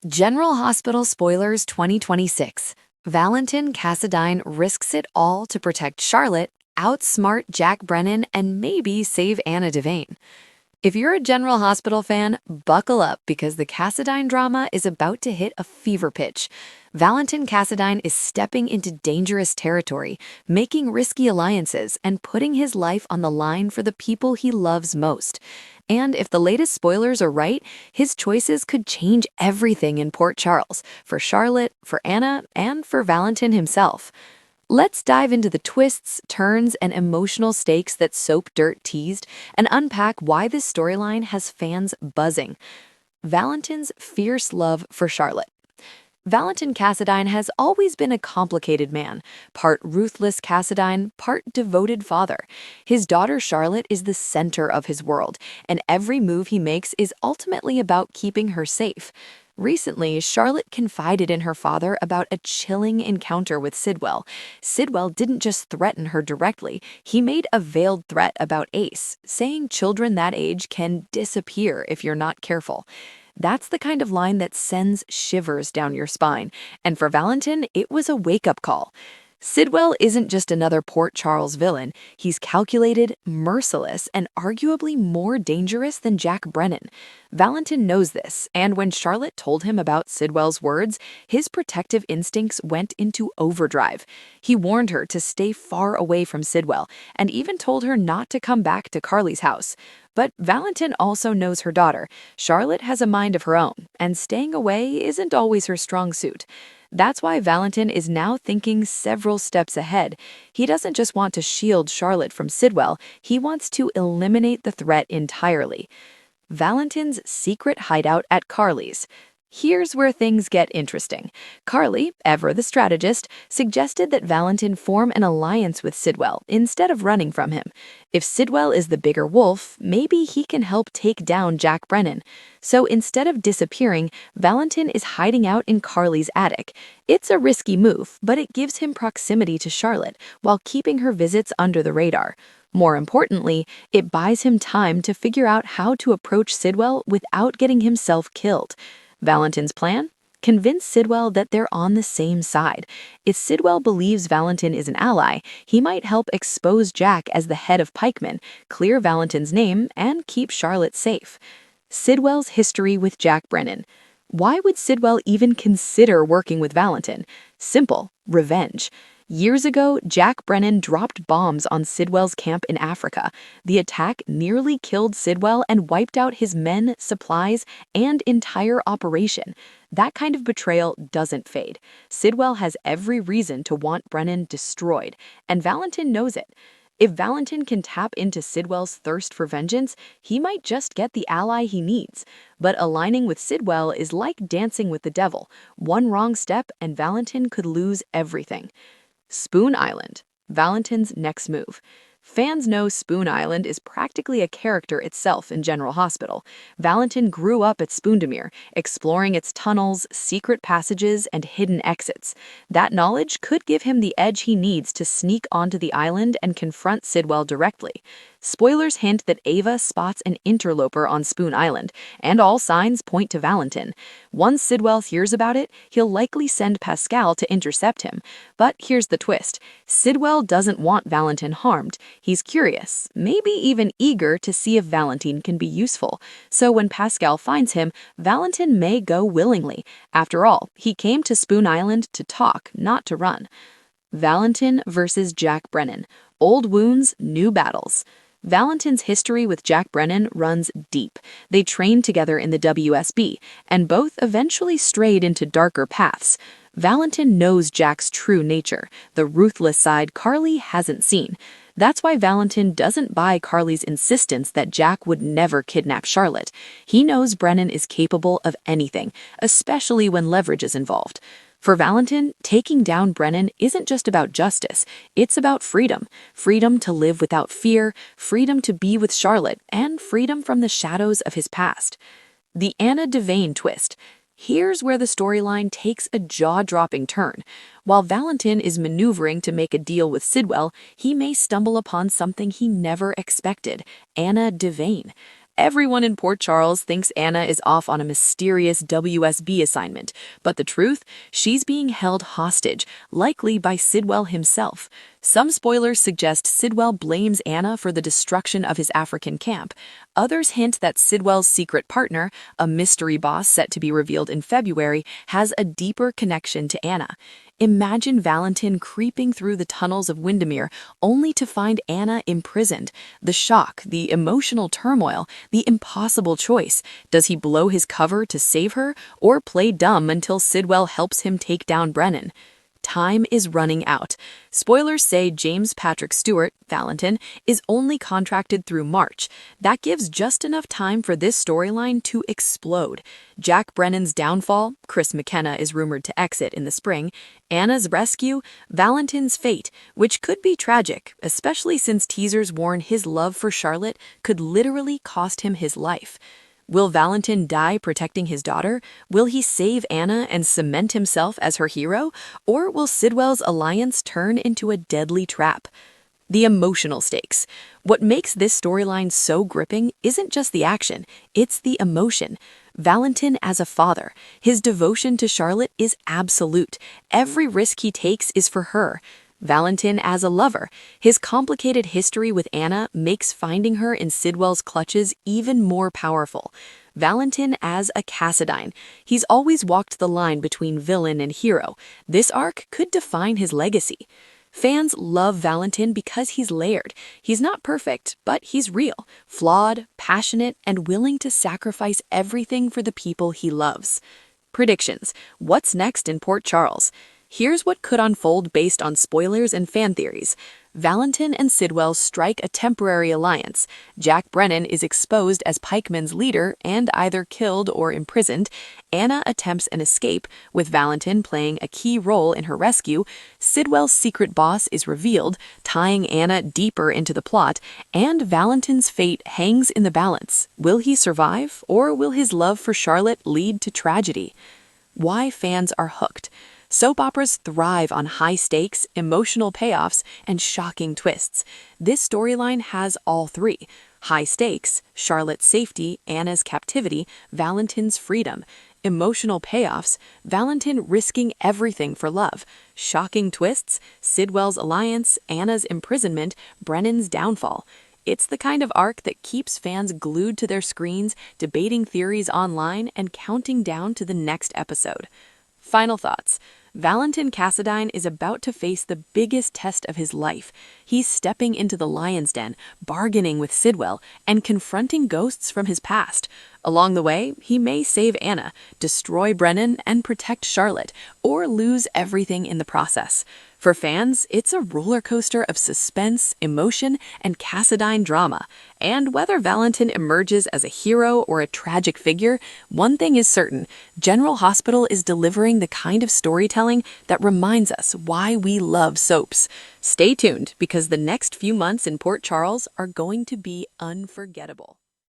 General Hospital Spoilers 2026. Valentin Cassadine risks it all to protect Charlotte, outsmart Jack Brennan, and maybe save Anna Devane. If you're a General Hospital fan, buckle up because the Cassadine drama is about to hit a fever pitch. Valentin Cassadine is stepping into dangerous territory, making risky alliances, and putting his life on the line for the people he loves most. And if the latest spoilers are right, his choices could change everything in Port Charles, for Charlotte, for Anna, and for Valentin himself. Let's dive into the twists, turns, and emotional stakes that Soap Dirt teased and unpack why this storyline has fans buzzing. Valentin's fierce love for Charlotte. Valentin Cassadine has always been a complicated man, part ruthless Cassadine, part devoted father. His daughter Charlotte is the center of his world, and every move he makes is ultimately about keeping her safe. Recently, Charlotte confided in her father about a chilling encounter with Sidwell. Sidwell didn't just threaten her directly, he made a veiled threat about Ace, saying children that age can disappear if you're not careful. That's the kind of line that sends shivers down your spine, and for Valentin, it was a wake-up call. Sidwell isn't just another Port Charles villain, he's calculated, merciless, and arguably more dangerous than Jack Brennan. Valentin knows this, and when Charlotte told him about Sidwell's words, his protective instincts went into overdrive. He warned her to stay far away from Sidwell, and even told her not to come back to Carly's house. But Valentin also knows her daughter. Charlotte has a mind of her own, and staying away isn't always her strong suit. That's why Valentin is now thinking several steps ahead. He doesn't just want to shield Charlotte from Sidwell, he wants to eliminate the threat entirely. Valentin's secret hideout at Carly's. Here's where things get interesting. Carly, ever the strategist, suggested that Valentin form an alliance with Sidwell instead of running from him. If Sidwell is the bigger wolf, maybe he can help take down Jack Brennan. So instead of disappearing, Valentin is hiding out in Carly's attic. It's a risky move, but it gives him proximity to Charlotte while keeping her visits under the radar. More importantly, it buys him time to figure out how to approach Sidwell without getting himself killed. Valentin's plan? Convince Sidwell that they're on the same side. If Sidwell believes Valentin is an ally, he might help expose Jack as the head of pikemen, clear Valentin's name, and keep Charlotte safe. Sidwell's history with Jack Brennan. Why would Sidwell even consider working with Valentin? Simple, revenge. Years ago, Jack Brennan dropped bombs on Sidwell's camp in Africa. The attack nearly killed Sidwell and wiped out his men, supplies, and entire operation. That kind of betrayal doesn't fade. Sidwell has every reason to want Brennan destroyed, and Valentin knows it. If Valentin can tap into Sidwell's thirst for vengeance, he might just get the ally he needs. But aligning with Sidwell is like dancing with the devil. One wrong step and Valentin could lose everything. Spoon Island, Valentin's next move. Fans know Spoon Island is practically a character itself in General Hospital. Valentin grew up at Spoondemere, exploring its tunnels, secret passages, and hidden exits. That knowledge could give him the edge he needs to sneak onto the island and confront Sidwell directly. Spoilers hint that Ava spots an interloper on Spoon Island, and all signs point to Valentin. Once Sidwell hears about it, he'll likely send Pascal to intercept him. But here's the twist. Sidwell doesn't want Valentin harmed. He's curious, maybe even eager to see if Valentin can be useful. So when Pascal finds him, Valentin may go willingly. After all, he came to Spoon Island to talk, not to run. Valentin versus Jack Brennan. Old wounds, new battles. Valentin's history with Jack Brennan runs deep. They trained together in the WSB, and both eventually strayed into darker paths. Valentin knows Jack's true nature, the ruthless side Carly hasn't seen. That's why Valentin doesn't buy Carly's insistence that Jack would never kidnap Charlotte. He knows Brennan is capable of anything, especially when leverage is involved. For Valentin, taking down Brennan isn't just about justice, it's about freedom. Freedom to live without fear, freedom to be with Charlotte, and freedom from the shadows of his past. The Anna Devane twist. Here's where the storyline takes a jaw-dropping turn. While Valentin is maneuvering to make a deal with Sidwell, he may stumble upon something he never expected: Anna Devane. Everyone in Port Charles thinks Anna is off on a mysterious WSB assignment, but the truth, she's being held hostage, likely by Sidwell himself. Some spoilers suggest Sidwell blames Anna for the destruction of his African camp. Others hint that Sidwell's secret partner, a mystery boss set to be revealed in February, has a deeper connection to Anna. Imagine Valentin creeping through the tunnels of Windermere only to find Anna imprisoned. The shock, the emotional turmoil, the impossible choice. Does he blow his cover to save her, or play dumb until Sidwell helps him take down Brennan? Time is running out. Spoilers say James Patrick Stewart, Valentin, is only contracted through March. That gives just enough time for this storyline to explode. Jack Brennan's downfall, Chris McKenna is rumored to exit in the spring, Anna's rescue, Valentin's fate, which could be tragic, especially since teasers warn his love for Charlotte could literally cost him his life. Will Valentin die protecting his daughter? Will he save Anna and cement himself as her hero? Or will Sidwell's alliance turn into a deadly trap? The emotional stakes. What makes this storyline so gripping isn't just the action, it's the emotion. Valentin as a father, his devotion to Charlotte is absolute. Every risk he takes is for her. Valentin as a lover, his complicated history with Anna makes finding her in Sidwell's clutches even more powerful. Valentin as a Cassadine, he's always walked the line between villain and hero. This arc could define his legacy. Fans love Valentin because he's layered. He's not perfect, but he's real, flawed, passionate, and willing to sacrifice everything for the people he loves. Predictions. What's next in Port Charles? Here's what could unfold based on spoilers and fan theories. Valentin and Sidwell strike a temporary alliance. Jack Brennan is exposed as Pikeman's leader and either killed or imprisoned. Anna attempts an escape, with Valentin playing a key role in her rescue. Sidwell's secret boss is revealed, tying Anna deeper into the plot, and Valentin's fate hangs in the balance. Will he survive, or will his love for Charlotte lead to tragedy? Why fans are hooked. Soap operas thrive on high stakes, emotional payoffs, and shocking twists. This storyline has all three. High stakes, Charlotte's safety, Anna's captivity, Valentin's freedom. Emotional payoffs, Valentin risking everything for love. Shocking twists, Sidwell's alliance, Anna's imprisonment, Brennan's downfall. It's the kind of arc that keeps fans glued to their screens, debating theories online, and counting down to the next episode. Final thoughts. Valentin Cassadine is about to face the biggest test of his life. He's stepping into the lion's den, bargaining with Sidwell, and confronting ghosts from his past. Along the way, he may save Anna, destroy Brennan, and protect Charlotte, or lose everything in the process. For fans, it's a roller coaster of suspense, emotion, and Cassadine drama. And whether Valentin emerges as a hero or a tragic figure, one thing is certain: General Hospital is delivering the kind of storytelling that reminds us why we love soaps. Stay tuned, because the next few months in Port Charles are going to be unforgettable.